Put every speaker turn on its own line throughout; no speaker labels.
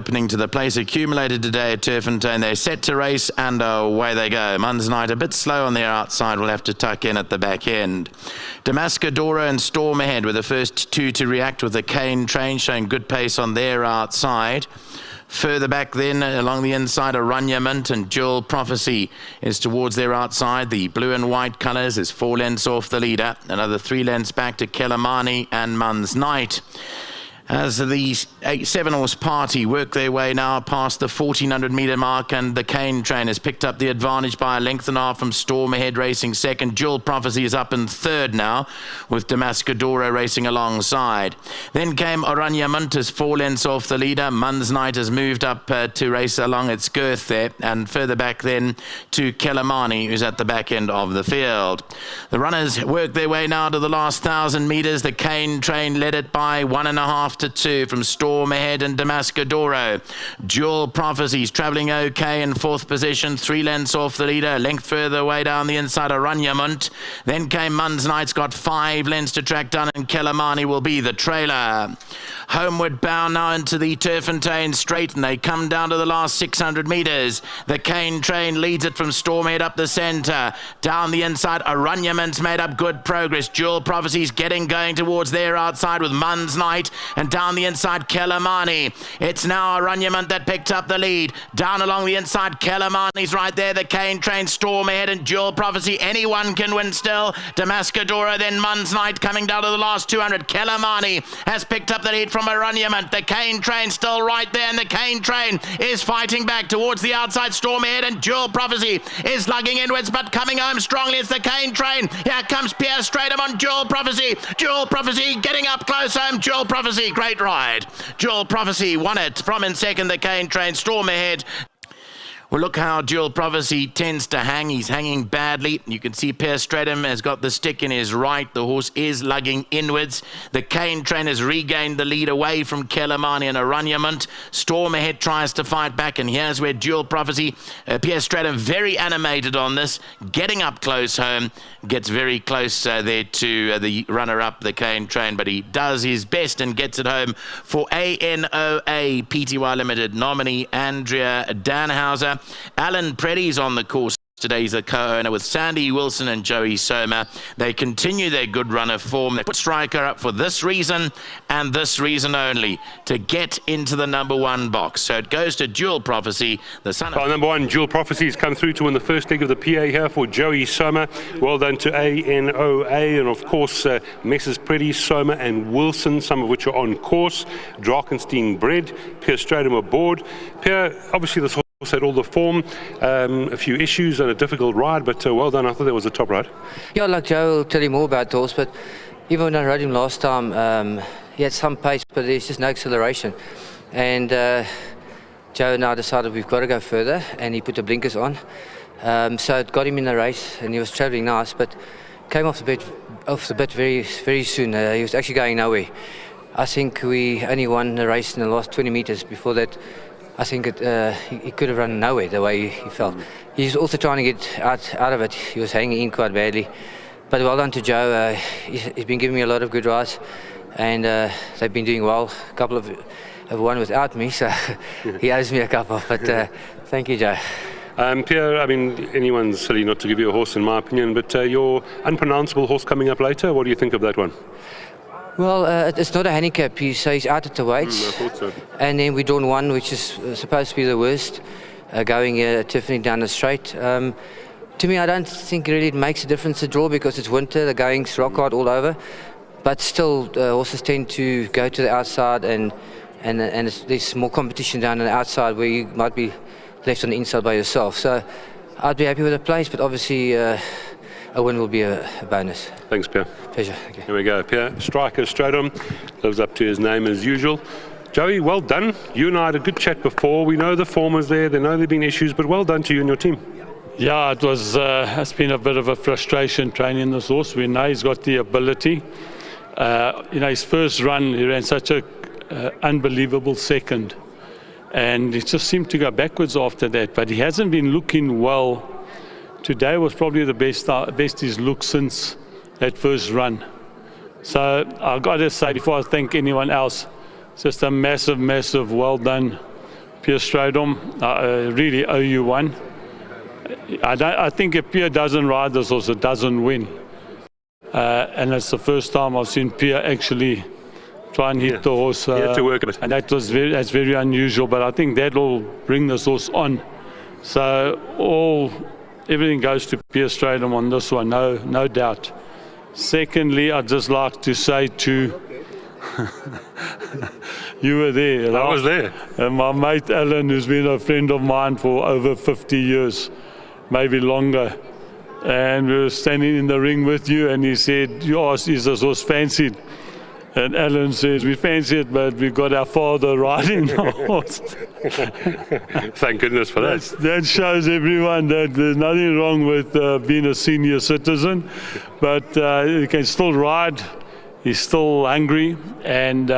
opening to the place accumulated today at Turffontein. They're set to race and away they go. Mun's Night a bit slow on their outside, will have to tuck in at the back end. Damascadora and Storm ahead with the first two to react, with the Cane Train showing good pace on their outside. Further back then, along the inside, Aranya Mint and Jewel Prophecy is towards their outside. The blue and white colours is 4 lengths off the leader. Another 3 lengths back to Kelamani and Mun's Night. As the 7-horse party work their way now past the 1400 metre mark, and the Cane Train has picked up the advantage by a length and a half from Storm ahead racing second. Jewel Prophecy is up in third now, with Damascadora racing alongside. Then came Aranya Mint, 4 lengths off the leader. Mun's Night has moved up to race along its girth there, and further back then to Kelamani, who's at the back end of the field. The runners work their way now to the last 1000 metres. The Cane Train led it by 1.5 to 2 from Storm ahead and Damascadora. Jewel Prophecy's travelling okay in 4th position, 3 lengths off the leader. A length further away down the inside, Aranyamont. Then came Mun's Night's got 5 lengths to track down, and Kelamani will be the trailer. Homeward bound now into the Turffontein straight, and they come down to the last 600 metres. The Cane Train leads it from Stormhead up the centre. Down the inside, Aranyament's made up good progress. Jewel Prophecy's getting going towards their outside with Mun's Night, and down the inside, Kelamani. It's now Aranyament that picked up the lead. Down along the inside, Kelamani's right there. The Cane Train, Storm ahead, and Jewel Prophecy. Anyone can win still. Damascadora, then Mun's Night coming down to the last 200. Kelamani has picked up the lead from Aranyament. The Cane Train still right there, and the Cane Train is fighting back towards the outside. Storm ahead, and Jewel Prophecy is lugging inwards, but coming home strongly. It's the Cane Train. Here comes Pierre Stratum on Jewel Prophecy. Jewel Prophecy getting up close home. Jewel Prophecy, great ride. Jewel Prophecy won it from in second. The Cane Train, Storm ahead. Well, look how Jewel Prophecy tends to hang. He's hanging badly. You can see Pierre Stratum has got the stick in his right. The horse is lugging inwards. The Cane Train has regained the lead away from Kelamani and Aranyament. Storm ahead tries to fight back, and here's where Jewel Prophecy, Pierre Stratum very animated on this, getting up close home, gets very close there to the runner-up, the Cane Train, but he does his best and gets it home for ANOA Pty Limited nominee Andrea Danhauser. Alan Preddy's on the course today. He's a co-owner with Sandy Wilson and Joey Soma. They continue their good runner form. They put Striker up for this reason and this reason only, to get into the #1 box. So it goes to Jewel Prophecy, the son of...
#1, Jewel Prophecy has come through to win the first leg of the PA here for Joey Soma. Well done to ANOA, and of course Messrs Preddy, Soma and Wilson, some of which are on course. Drakenstein bred, Pierre Stratum aboard. Pierre, obviously this horse had all the form, a few issues and a difficult ride, but well done. I thought that was a top ride.
Yeah, like Joe will tell you more about the horse, but even when I rode him last time, he had some pace, but there's just no acceleration. And Joe and I decided we've got to go further, and he put the blinkers on. So it got him in the race, and he was travelling nice, but came off the bit very, very soon. He was actually going nowhere. I think we only won the race in the last 20 metres. Before that, I think he could have run nowhere the way he felt. He's also trying to get out of it. He was hanging in quite badly. But well done to Joe. He's been giving me a lot of good rides, and they've been doing well. A couple have won without me, so he owes me a couple. But thank you, Joe.
Pierre, I mean, anyone's silly not to give you a horse, in my opinion, but your unpronounceable horse coming up later, what do you think of that one?
Well, it's not a handicap. He's out at the weights.
I thought so.
And then we're drawn one, which is supposed to be the worst, going here Tiffany down the straight. To me, I don't think really it makes a difference to draw, because it's winter, the going's rock hard all over. But still, horses tend to go to the outside, and there's more competition down on the outside where you might be left on the inside by yourself. So I'd be happy with the place, but obviously a win will be a bonus.
Thanks, Pierre.
Pleasure. Okay.
Here we go. Pierre Striker Stratum lives up to his name as usual. Joey, well done. You and I had a good chat before. We know the form is there. They know there have been issues, but well done to you and your team.
Yeah, it's been a bit of a frustration training this horse. We know he's got the ability. His first run, he ran such a unbelievable second, and it just seemed to go backwards after that. But he hasn't been looking well. Today was probably the best he's looked since that first run. So I've got to say, before I thank anyone else, just a massive, massive well done Pierre Stradom, I really owe you one. I think if Pierre doesn't ride this horse, it doesn't win. And it's the first time I've seen Pierre actually try and hit the horse.
He had to work on it.
And that's very unusual, but I think that will bring this horse on. So everything goes to Pierre Stradom on this one, no doubt. Secondly, I'd just like to say to you were there.
I was there.
And my mate Alan, who's been a friend of mine for over 50 years, maybe longer. And we were standing in the ring with you, and he said, you asked, is this horse fancied? And Alan says, we fancy it, but we got our father riding the horse.
Thank goodness for that.
That shows everyone that there's nothing wrong with being a senior citizen, but he can still ride. He's still hungry, and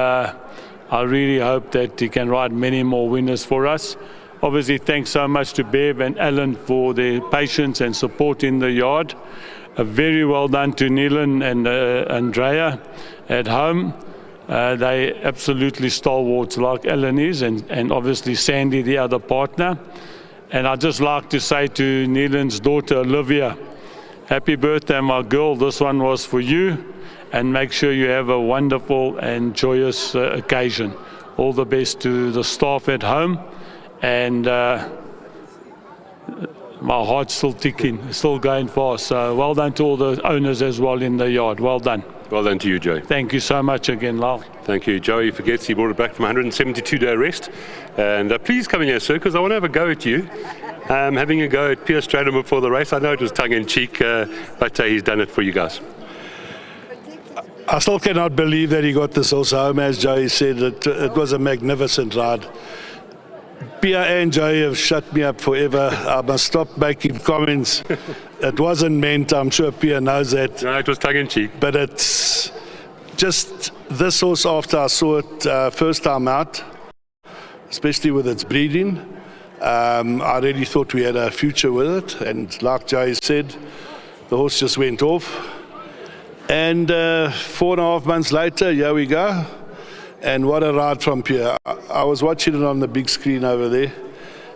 I really hope that he can ride many more winners for us. Obviously, thanks so much to Bev and Alan for their patience and support in the yard. Very well done to Neelan and Andrea at home. They absolutely stalwarts like Alan is, and obviously Sandy, the other partner. And I'd just like to say to Neelan's daughter, Olivia, happy birthday, my girl. This one was for you. And make sure you have a wonderful and joyous occasion. All the best to the staff at home. And my heart's still ticking, still going fast. So well done to all the owners as well in the yard. Well done.
Well done to you, Joey.
Thank you so much again, Lal.
Thank you. Joey forgets he brought it back from 172-day rest. And please come in here, sir, because I want to have a go at you. Having a go at Pierre Stradom before the race. I know it was tongue-in-cheek, but he's done it for you guys.
I still cannot believe that he got this horse home. As Joey said, it was a magnificent ride. Pierre and Joey have shut me up forever. I must stop making comments. It wasn't meant. I'm sure Pierre knows that.
No, it was tongue-in-cheek.
But it's just this horse, after I saw it first time out, especially with its breeding, I really thought we had a future with it. And like Joey said, the horse just went off. And 4.5 months later, here we go. And what a ride from Pierre. I was watching it on the big screen over there,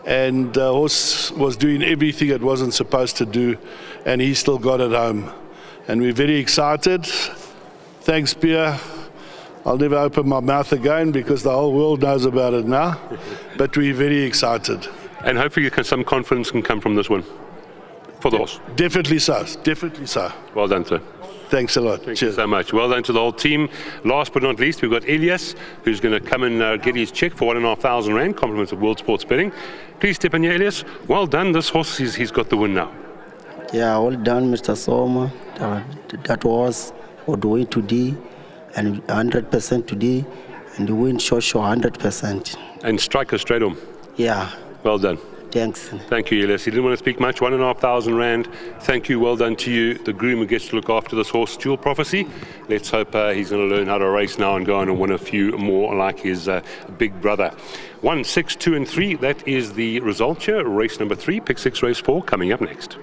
and the horse was doing everything it wasn't supposed to do, and he still got it home. And we're very excited. Thanks, Pierre. I'll never open my mouth again because the whole world knows about it now. But we're very excited.
And hopefully some confidence can come from this one for the horse.
Definitely so. Definitely so.
Well done, sir.
Thanks a lot.
Thank
Cheers.
you so much. Well done to the whole team. Last but not least, we've got Elias, who's going to come and get his check for 1,500 Rand, compliments of World Sports Betting. Please step in here, Elias. Well done. This horse, he's got the win now.
Yeah, well done, Mr. Soma. That was for the win today, and 100% today, and the win sure 100%.
And striker straight on.
Yeah.
Well done.
Thanks.
Thank you, Elias. He didn't want to speak much. 1,500 Rand. Thank you. Well done to you. The groom who gets to look after this horse, Jewel Prophecy. Let's hope he's going to learn how to race now and go on and win a few more like his big brother. 1, 6, 2 and 3. That is the result here. Race number 3, pick 6, race 4 coming up next.